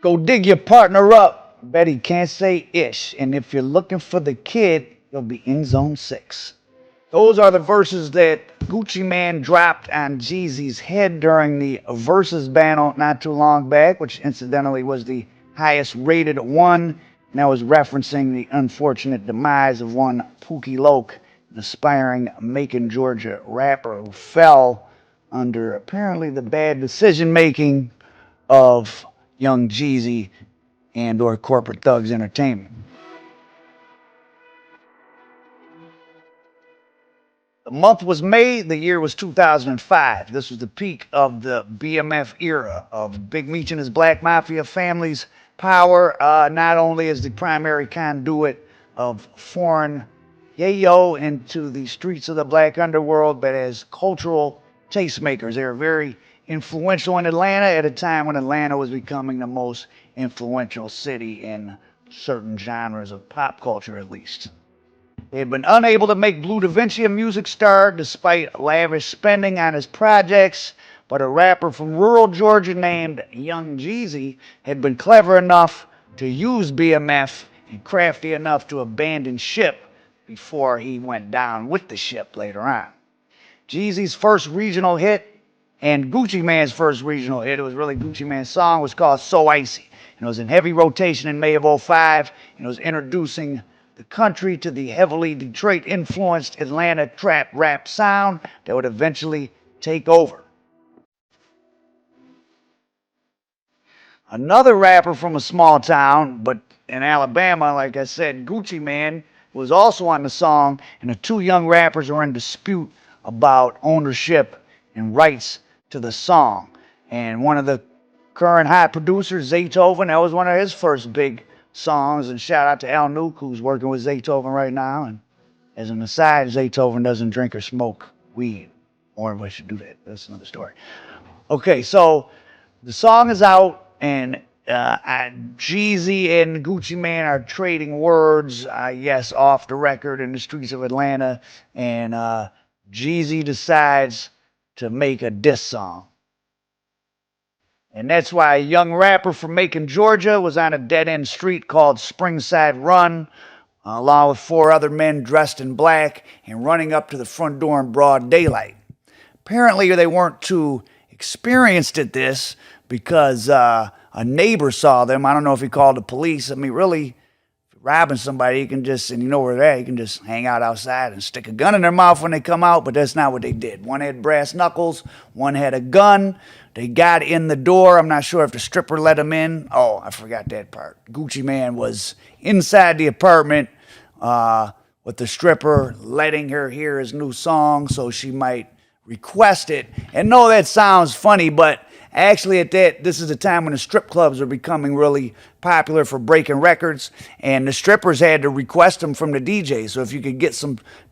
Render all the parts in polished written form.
Go dig your partner up. Bet he can't say ish. And if you're looking for the kid, he'll be in zone 6. Those are the verses that Gucci Mane dropped on Jeezy's head during the Verzuz battle not too long back, which incidentally was the highest rated one. And that was referencing the unfortunate demise of one Pookie Loc, an aspiring Macon, Georgia rapper who fell under apparently the bad decision making of Young Jeezy and or Corporate Thugs Entertainment. The month was May, the year was 2005. This was the peak of the BMF era of Big Meech and his Black Mafia family's power, not only as the primary conduit of foreign yayo into the streets of the black underworld, but as cultural tastemakers. They were very influential in Atlanta at a time when Atlanta was becoming the most influential city in certain genres of pop culture, at least. They had been unable to make Blue Da Vinci a music star despite lavish spending on his projects, but a rapper from rural Georgia named Young Jeezy had been clever enough to use BMF and crafty enough to abandon ship before he went down with the ship later on. Jeezy's first regional hit and Gucci Mane's first regional hit, it was really Gucci Mane's song, was called So Icy. And it was in heavy rotation in May of '05, and it was introducing the country to the heavily Detroit-influenced Atlanta trap rap sound that would eventually take over. Another rapper from a small town, but in Alabama, like I said, Gucci Mane, was also on the song, and the two young rappers were in dispute about ownership and rights to the song. And one of the current hot producers, Zaytoven, that was one of his first big songs, and shout out to Al Nuke, who's working with Zaytoven right now. And as an aside, Zaytoven doesn't drink or smoke weed, or if I should do that, that's another story. Okay, so the song is out, and Jeezy and Gucci Mane are trading words, yes, off the record in the streets of Atlanta, and Jeezy decides to make a diss song. And that's why a young rapper from Macon, Georgia was on a dead-end street called Springside Run, along with 4 other men dressed in black and running up to the front door in broad daylight. Apparently they weren't too experienced at this because a neighbor saw them. I don't know if he called the police. I mean, really, robbing somebody, you can just, and you know where they're at, you can just hang out outside and stick a gun in their mouth when they come out, but that's not what they did. One had brass knuckles, one had a gun. They got in the door. I'm not sure if the stripper let them in. Oh, I forgot that part. Gucci Mane was inside the apartment with the stripper letting her hear his new song so she might request it. And no, that sounds funny, but actually this is a time when the strip clubs were becoming really popular for breaking records, and the strippers had to request them from the DJ. So if you could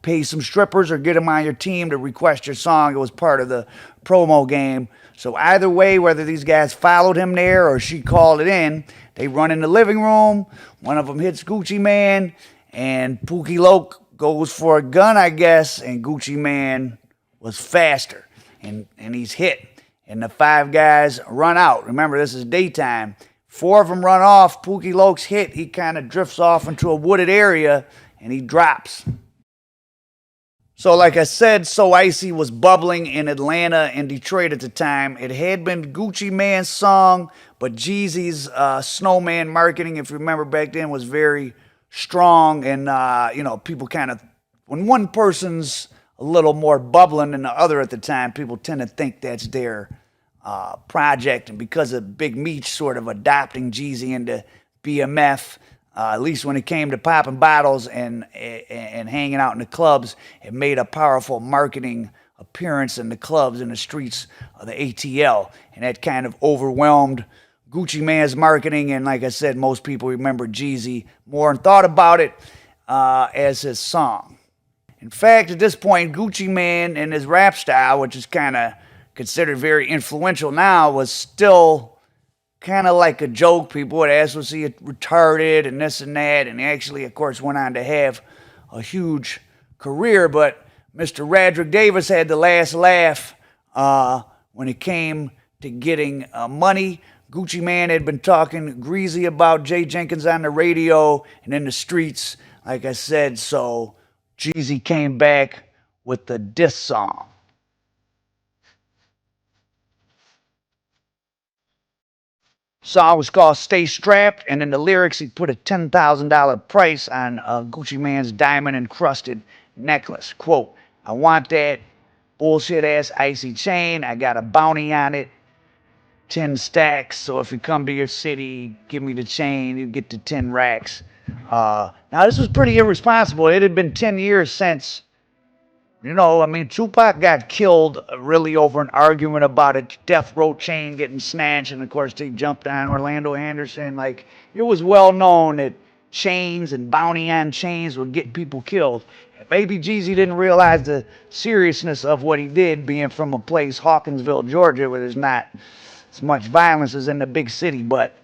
pay some strippers or get them on your team to request your song, it was part of the promo game. So either way, whether these guys followed him there or she called it in, they run in the living room, one of them hits Gucci Mane, and Pookie Loc goes for a gun, I guess, and Gucci Mane was faster, and he's hit. And the 5 guys run out. Remember, this is daytime. 4 of them run off. Pookie Loc's hit. He kind of drifts off into a wooded area, and he drops. So like I said, So Icy was bubbling in Atlanta and Detroit at the time. It had been Gucci Mane's song, but Jeezy's snowman marketing, if you remember back then, was very strong. And, people kind of, when one person's a little more bubbling than the other at the time, people tend to think that's their project. And because of Big Meech sort of adopting Jeezy into BMF, at least when it came to popping bottles and hanging out in the clubs, it made a powerful marketing appearance in the clubs in the streets of the ATL. And that kind of overwhelmed Gucci Mane's marketing. And like I said, most people remember Jeezy more and thought about it as his song. In fact, at this point, Gucci Mane and his rap style, which is kind of considered very influential now, was still kind of like a joke. People would ask, was he retarded and this and that? And he actually, of course, went on to have a huge career. But Mr. Radrick Davis had the last laugh when it came to getting money. Gucci Mane had been talking greasy about Jay Jenkins on the radio and in the streets, like I said, so Jeezy came back with the diss song. Song was called Stay Strapped, and in the lyrics, he put a $10,000 price on Gucci Mane's diamond encrusted necklace. Quote, I want that bullshit ass icy chain. I got a bounty on it, 10 stacks. So if you come to your city, give me the chain, you get the 10 racks. Now, this was pretty irresponsible. It had been 10 years since, Tupac got killed really over an argument about a death row chain getting snatched. And of course, they jumped on Orlando Anderson. Like, it was well known that chains and bounty on chains would get people killed. Maybe Jeezy didn't realize the seriousness of what he did, being from a place, Hawkinsville, Georgia, where there's not as much violence as in the big city. But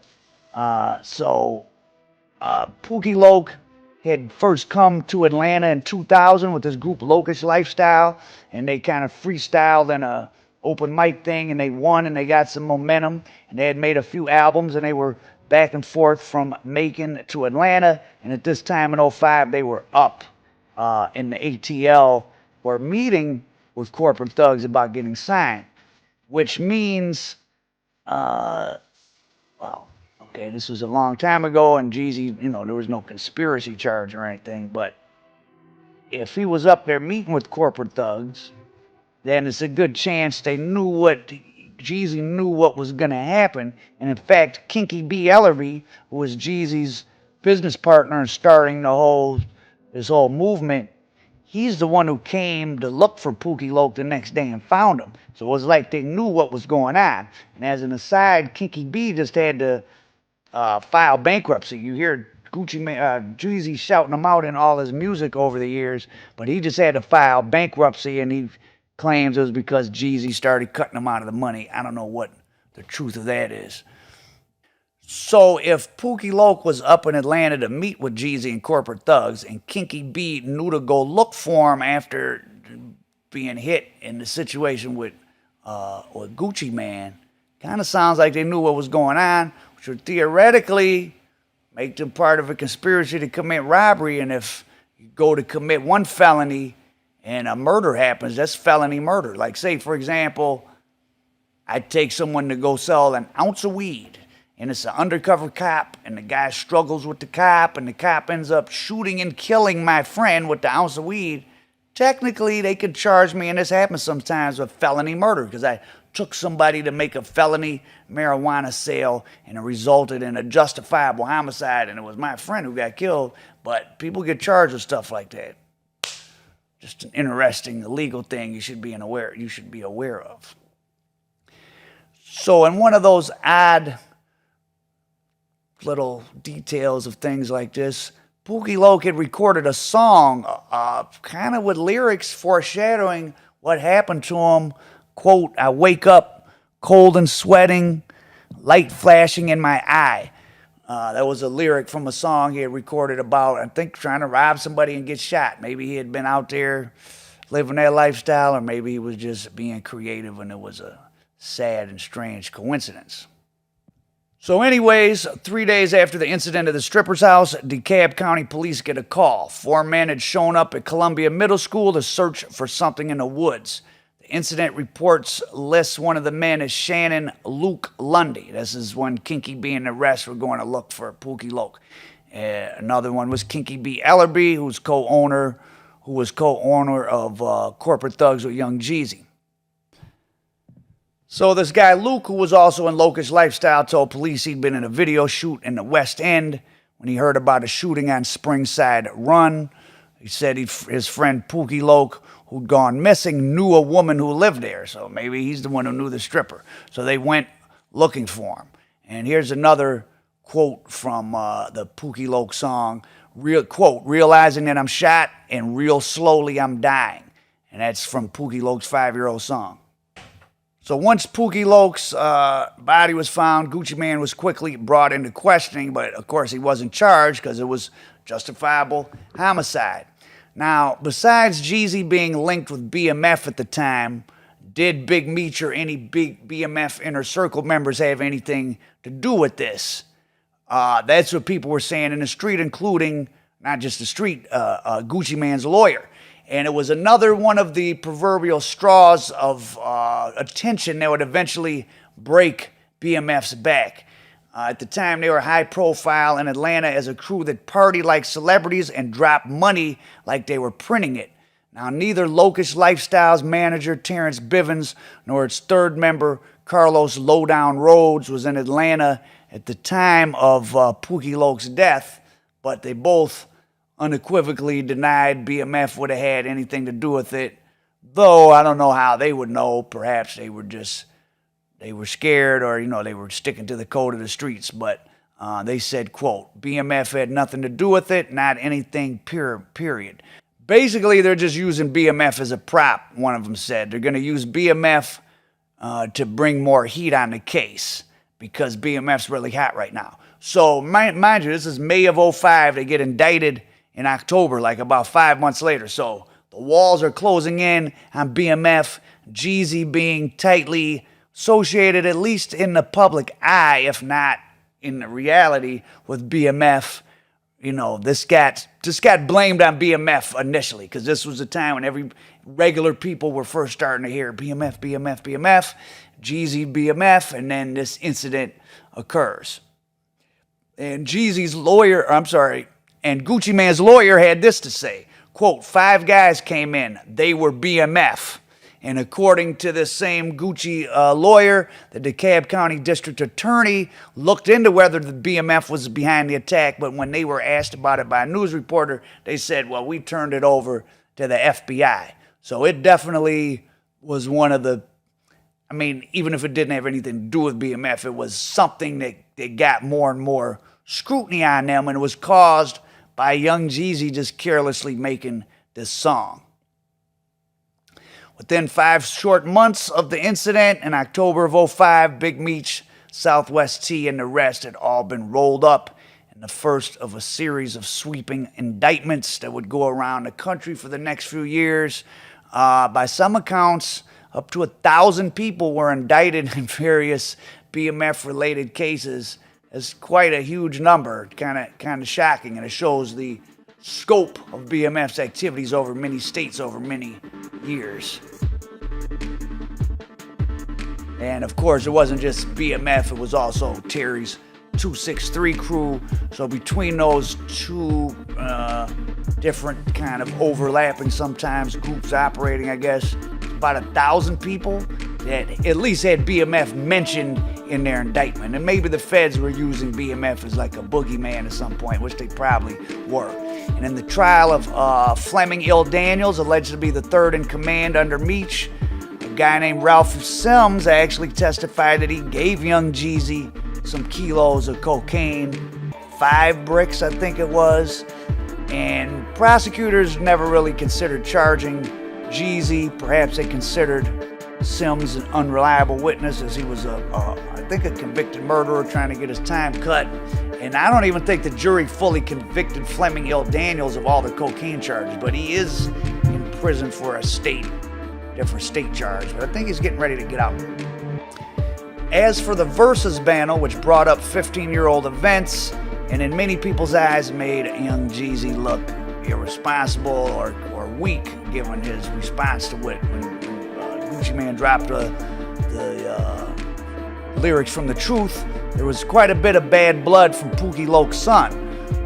Pookie Loc had first come to Atlanta in 2000 with this group Locish Lifestyle, and they kind of freestyled in a open mic thing, and they won, and they got some momentum, and they had made a few albums, and they were back and forth from Macon to Atlanta, and at this time in '05 they were up in the ATL, were meeting with corporate thugs about getting signed, which means, okay, this was a long time ago, and Jeezy, there was no conspiracy charge or anything, but if he was up there meeting with corporate thugs, then it's a good chance Jeezy knew what was going to happen. And in fact, Kinky B. Ellerby, who was Jeezy's business partner in starting this whole movement, he's the one who came to look for Pookie Loc the next day and found him. So it was like they knew what was going on. And as an aside, Kinky B just had to file bankruptcy. You hear Jeezy shouting him out in all his music over the years, but he just had to file bankruptcy, and he claims it was because Jeezy started cutting him out of the money. I don't know what the truth of that is. So if Pookie Loc was up in Atlanta to meet with Jeezy and corporate thugs, and Kinky B knew to go look for him after being hit in the situation with Gucci Mane, kind of sounds like they knew what was going on, which would theoretically make them part of a conspiracy to commit robbery. And if you go to commit one felony and a murder happens, that's felony murder. Like, say, for example, I take someone to go sell an ounce of weed, and it's an undercover cop, and the guy struggles with the cop, and the cop ends up shooting and killing my friend with the ounce of weed. Technically, they could charge me, and this happens sometimes, with felony murder, because I took somebody to make a felony marijuana sale, and it resulted in a justifiable homicide, and it was my friend who got killed. But people get charged with stuff like that. Just an interesting legal thing you should be aware of. So in one of those odd little details of things like this, Pookie Loc had recorded a song kind of with lyrics foreshadowing what happened to him. Quote, I wake up cold and sweating, light flashing in my eye. That was a lyric from a song he had recorded about, I think, trying to rob somebody and get shot. Maybe he had been out there living that lifestyle, or maybe he was just being creative and it was a sad and strange coincidence. So anyways, 3 days after the incident at the stripper's house, DeKalb County police get a call. 4 men had shown up at Columbia Middle School to search for something in the woods. The incident reports lists one of the men as Shannon Luke Lundy. This is when Kinky B and the rest were going to look for Pookie Loc. Another one was Kinky B. Ellerby, who was co-owner of Corporate Thugs with Young Jeezy. So this guy Luke, who was also in Locish Lifestyle, told police he'd been in a video shoot in the West End when he heard about a shooting on Springside Run. He said his friend Pookie Loc, who'd gone missing, knew a woman who lived there. So maybe he's the one who knew the stripper. So they went looking for him. And here's another quote from the Pookie Loc song. Quote, realizing that I'm shot and real slowly I'm dying. And that's from Pookie Loc's 5-year-old song. So once Pookie Loc's body was found, Gucci Mane was quickly brought into questioning, but of course he wasn't charged because it was justifiable homicide. Now, besides Jeezy being linked with BMF at the time, did Big Meech or any big BMF inner circle members have anything to do with this? That's what people were saying in the street, including not just the street, Gucci Mane's lawyer. And it was another one of the proverbial straws of attention that would eventually break BMF's back. At the time, they were high profile in Atlanta as a crew that partied like celebrities and dropped money like they were printing it. Now, neither Locust Lifestyle's manager, Terrence Bivens, nor its third member, Carlos Lowdown Rhodes, was in Atlanta at the time of Pookie Loc's death, but they both unequivocally denied BMF would have had anything to do with it, though I don't know how they would know. Perhaps they were scared, or, they were sticking to the code of the streets, but they said, quote, BMF had nothing to do with it, not anything, period. Basically, they're just using BMF as a prop, one of them said. They're going to use BMF to bring more heat on the case because BMF's really hot right now. So, mind you, this is May of 2005. They get indicted in October, like about 5 months later. So, the walls are closing in on BMF, Jeezy being tightly associated, at least in the public eye, if not in the reality, with BMF. This got blamed on BMF initially, because this was a time when every regular people were first starting to hear BMF, BMF, BMF, Jeezy, BMF, and then this incident occurs. And Jeezy's lawyer, and Gucci Mane's lawyer had this to say, quote, 5 guys came in, they were BMF. And according to this same Gucci lawyer, the DeKalb County District Attorney looked into whether the BMF was behind the attack, but when they were asked about it by a news reporter, they said, well, we turned it over to the FBI. So it definitely was one of the, even if it didn't have anything to do with BMF, it was something that got more and more scrutiny on them, and it was caused by Young Jeezy just carelessly making this song. Within 5 short months of the incident, in October of 2005, Big Meech, Southwest T, and the rest had all been rolled up in the first of a series of sweeping indictments that would go around the country for the next few years. By some accounts, up to 1,000 people were indicted in various BMF-related cases. It's quite a huge number, kind of shocking, and it shows the scope of BMF's activities over many states over many years. And of course, it wasn't just BMF, it was also Terry's 263 crew. So between those two different kind of overlapping sometimes groups operating, I guess, about 1,000 people that at least had BMF mentioned in their indictment. And maybe the feds were using BMF as like a boogeyman at some point, which they probably were. And in the trial of Fleming Ill Daniels, alleged to be the third in command under Meech, a guy named Ralph Sims actually testified that he gave Young Jeezy some kilos of cocaine, 5 bricks, I think it was. And prosecutors never really considered charging Jeezy. Perhaps they considered Sims an unreliable witness, as he was I think a convicted murderer trying to get his time cut. And I don't even think the jury fully convicted Fleming Ill Daniels of all the cocaine charges, but he is in prison for a different state charge. But I think he's getting ready to get out. As for the Verzuz battle, which brought up 15-year-old events, and in many people's eyes made Young Jeezy look irresponsible or weak, given his response to it when Gucci Mane dropped the lyrics from The Truth. There was quite a bit of bad blood from Pookie Loc's son,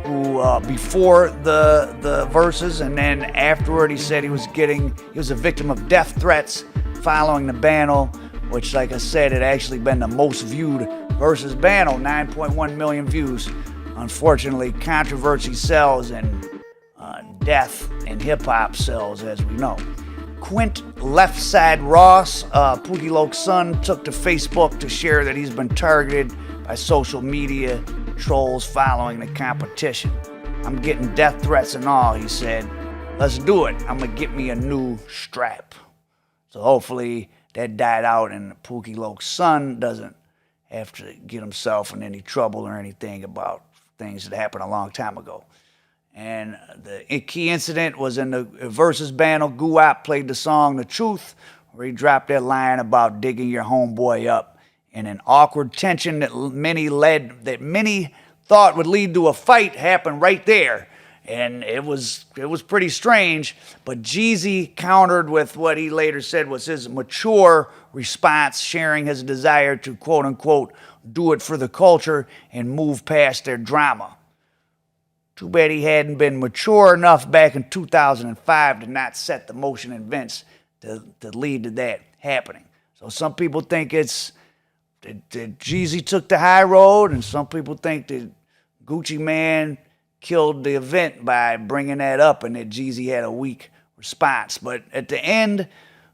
who before the Verzuz and then afterward, he said he was a victim of death threats following the battle, which, like I said, had actually been the most viewed Verzuz battle, 9.1 million views. Unfortunately, controversy sells and death and hip-hop sells, as we know. Quint Leftside Ross, Pookie Loc's son, took to Facebook to share that he's been targeted by social media trolls following the competition. I'm getting death threats and all, he said. Let's do it. I'm going to get me a new strap. So hopefully that died out and Pookie Loc's son doesn't have to get himself in any trouble or anything about things that happened a long time ago. And the key incident was in the Verzuz battle. Guap played the song The Truth where he dropped that line about digging your homeboy up in an awkward tension that many thought would lead to a fight happened right there. And it was pretty strange, but Jeezy countered with what he later said was his mature response, sharing his desire to quote unquote do it for the culture and move past their drama. Too bad he hadn't been mature enough back in 2005 to not set the motion in Vince to lead to that happening. So some people think it's that Jeezy took the high road, and some people think that Gucci Mane killed the event by bringing that up and that Jeezy had a weak response. But at the end,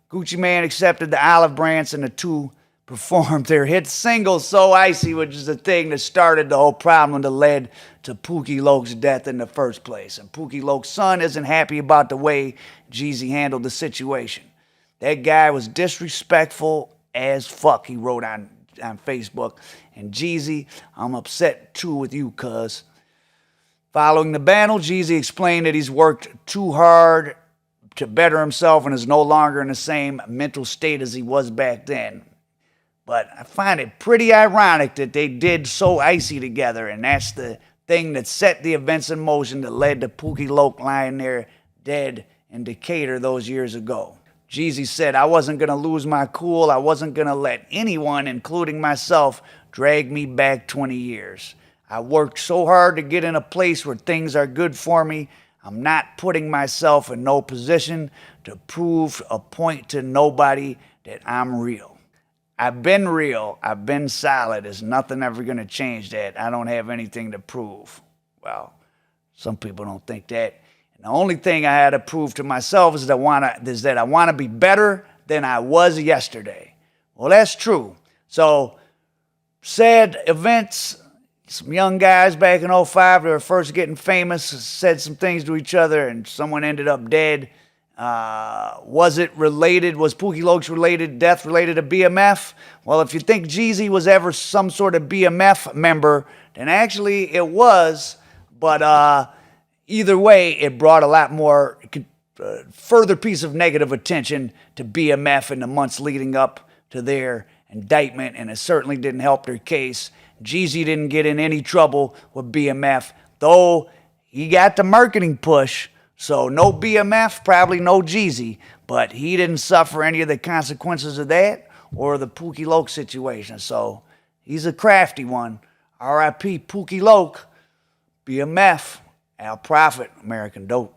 Gucci Mane accepted the olive branch and the two performed their hit single, So Icy, which is the thing that started the whole problem that led to Pookie Loc's death in the first place. And Pookie Loc's son isn't happy about the way Jeezy handled the situation. That guy was disrespectful as fuck, he wrote on Facebook. And Jeezy, I'm upset too with you, cuz. Following the battle, Jeezy explained that he's worked too hard to better himself and is no longer in the same mental state as he was back then. But I find it pretty ironic that they did So Icy together, and that's the thing that set the events in motion that led to Pookie Loc lying there dead in Decatur those years ago. Jeezy said, I wasn't going to lose my cool. I wasn't going to let anyone, including myself, drag me back 20 years. I worked so hard to get in a place where things are good for me. I'm not putting myself in no position to prove a point to nobody that I'm real. I've been real. I've been solid. There's nothing ever going to change that. I don't have anything to prove. Well, some people don't think that. And the only thing I had to prove to myself is that I want to be better than I was yesterday. Well, that's true. So, sad events. Some young guys back in 05, they were first getting famous, said some things to each other, and someone ended up dead. Was it related? Was Pookie Loc's death related to BMF? Well, if you think Jeezy was ever some sort of BMF member, then actually it was. But either way, it brought a lot more further piece of negative attention to BMF in the months leading up to their indictment, and it certainly didn't help their case. Jeezy didn't get in any trouble with BMF, though he got the marketing push. So no BMF, probably no Jeezy, but he didn't suffer any of the consequences of that or the Pookie Loc situation. So he's a crafty one. R.I.P. Pookie Loc, BMF, Al Prophet, American Dope.